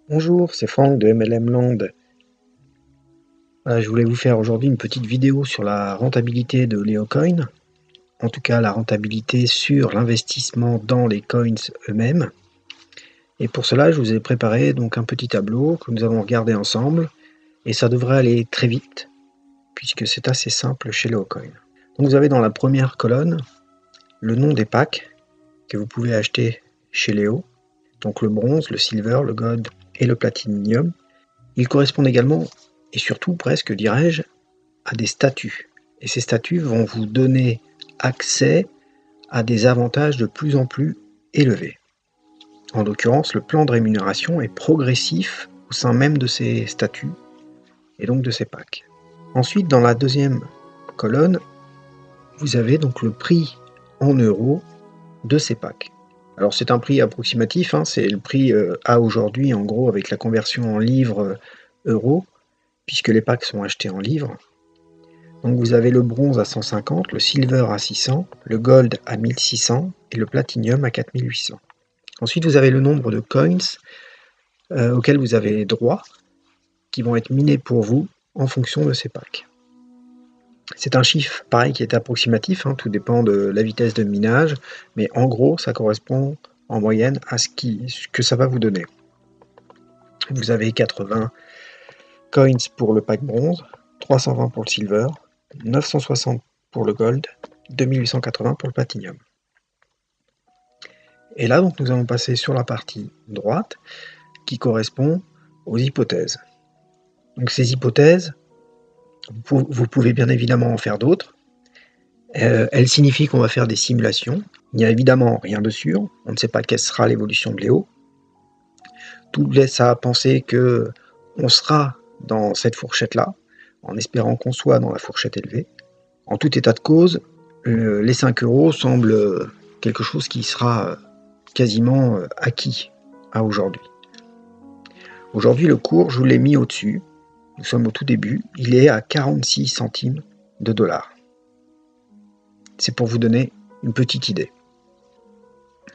Bonjour, c'est Franck de MLM Land. Voilà, je voulais vous faire aujourd'hui une petite vidéo sur la rentabilité de Leocoin, en tout cas la rentabilité sur l'investissement dans les coins eux-mêmes. Et pour cela, je vous ai préparé donc un petit tableau que nous allons regarder ensemble, et ça devrait aller très vite, puisque c'est assez simple chez Leocoin. Donc vous avez dans la première colonne le nom des packs que vous pouvez acheter chez Léo, donc le bronze, le silver, le gold et le platinum. Ils correspondent également, et surtout presque dirais-je, à des statuts. Et ces statuts vont vous donner accès à des avantages de plus en plus élevés. En l'occurrence, le plan de rémunération est progressif au sein même de ces statuts et donc de ces packs. Ensuite, dans la deuxième colonne, vous avez donc le prix en euros de ces packs. Alors c'est un prix approximatif, c'est le prix à aujourd'hui en gros avec la conversion en livres euros, puisque les packs sont achetés en livres. Donc vous avez le bronze à 150, le silver à 600, le gold à 1600 et le platinum à 4800. Ensuite vous avez le nombre de coins auxquels vous avez droit, qui vont être minés pour vous en fonction de ces packs. C'est un chiffre pareil qui est approximatif, tout dépend de la vitesse de minage, mais en gros ça correspond en moyenne à ce que ça va vous donner. Vous avez 80 coins pour le pack bronze, 320 pour le silver, 960 pour le gold, 2880 pour le platinum. Et là, donc, nous allons passer sur la partie droite qui correspond aux hypothèses. Donc ces hypothèses, vous pouvez bien évidemment en faire d'autres. Elles signifient qu'on va faire des simulations. Il n'y a évidemment rien de sûr. On ne sait pas quelle sera l'évolution de Léo. Tout laisse à penser qu'on sera dans cette fourchette-là, en espérant qu'on soit dans la fourchette élevée. En tout état de cause, les 5 € semblent quelque chose qui sera quasiment acquis à aujourd'hui. Aujourd'hui, le cours, je vous l'ai mis au-dessus. Nous sommes au tout début. Il est à 46 centimes de dollars. C'est pour vous donner une petite idée.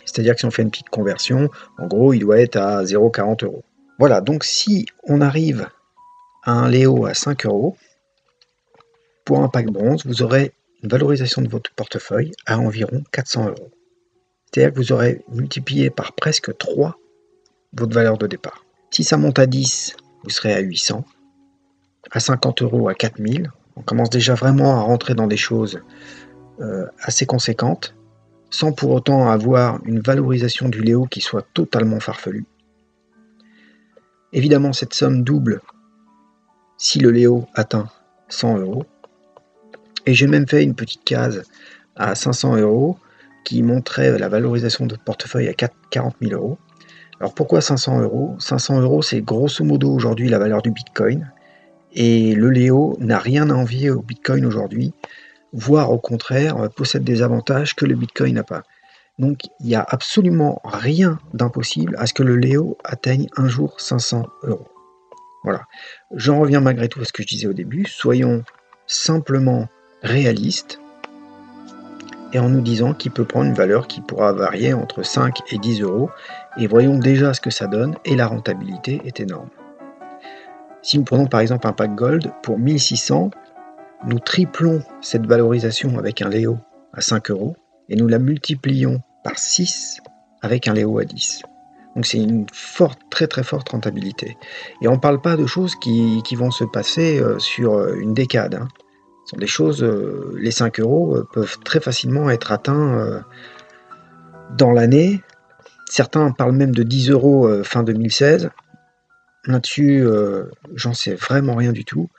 C'est-à-dire que si on fait une petite conversion, en gros, il doit être à 0,40 €. Voilà, donc si on arrive à un Léo à 5 €, pour un pack bronze, vous aurez une valorisation de votre portefeuille à environ 400 €. C'est-à-dire que vous aurez multiplié par presque 3 votre valeur de départ. Si ça monte à 10, vous serez à 800, à 50 € à 4000. On commence déjà vraiment à rentrer dans des choses assez conséquentes, sans pour autant avoir une valorisation du Léo qui soit totalement farfelue. Évidemment, cette somme double si le Léo atteint 100 €. Et j'ai même fait une petite case à 500 € qui montrait la valorisation de votre portefeuille à 40 000 €. Alors pourquoi 500 €? 500 €, c'est grosso modo aujourd'hui la valeur du Bitcoin. Et le Léo n'a rien à envier au Bitcoin aujourd'hui, voire au contraire, possède des avantages que le Bitcoin n'a pas. Donc il n'y a absolument rien d'impossible à ce que le Léo atteigne un jour 500 €. Voilà. J'en reviens malgré tout à ce que je disais au début, soyons simplement réalistes et en nous disant qu'il peut prendre une valeur qui pourra varier entre 5 et 10 €, et voyons déjà ce que ça donne, et la rentabilité est énorme. Si nous prenons par exemple un pack gold, pour 1600, nous triplons cette valorisation avec un Léo à 5 € et nous la multiplions par 6 avec un Léo à 10. Donc c'est une forte, très très forte rentabilité. Et on ne parle pas de choses qui vont se passer sur une décade. Ce sont des choses, les 5 € peuvent très facilement être atteints dans l'année. Certains parlent même de 10 € fin 2016. Là-dessus, j'en sais vraiment rien du tout.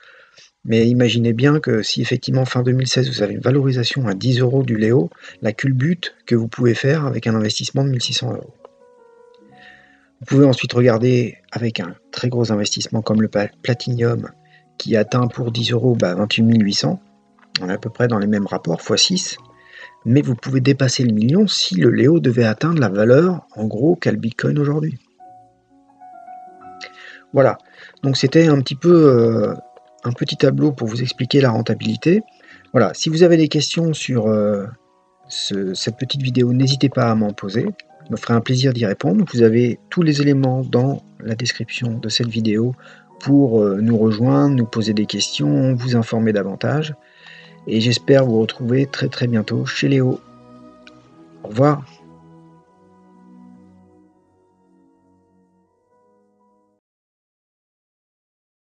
Mais imaginez bien que si effectivement fin 2016 vous avez une valorisation à 10 € du Léo, la culbute que vous pouvez faire avec un investissement de 1600 €. Vous pouvez ensuite regarder avec un très gros investissement comme le Platinum qui atteint pour 10 € 28 800. On est à peu près dans les mêmes rapports, x 6. Mais vous pouvez dépasser le million si le Léo devait atteindre la valeur en gros qu'a le Bitcoin aujourd'hui. Voilà, donc c'était un petit peu un petit tableau pour vous expliquer la rentabilité. Voilà, si vous avez des questions sur cette petite vidéo, n'hésitez pas à m'en poser. me ferait un plaisir d'y répondre. Vous avez tous les éléments dans la description de cette vidéo pour nous rejoindre, nous poser des questions, vous informer davantage. Et j'espère vous retrouver très très bientôt chez Léo. Au revoir.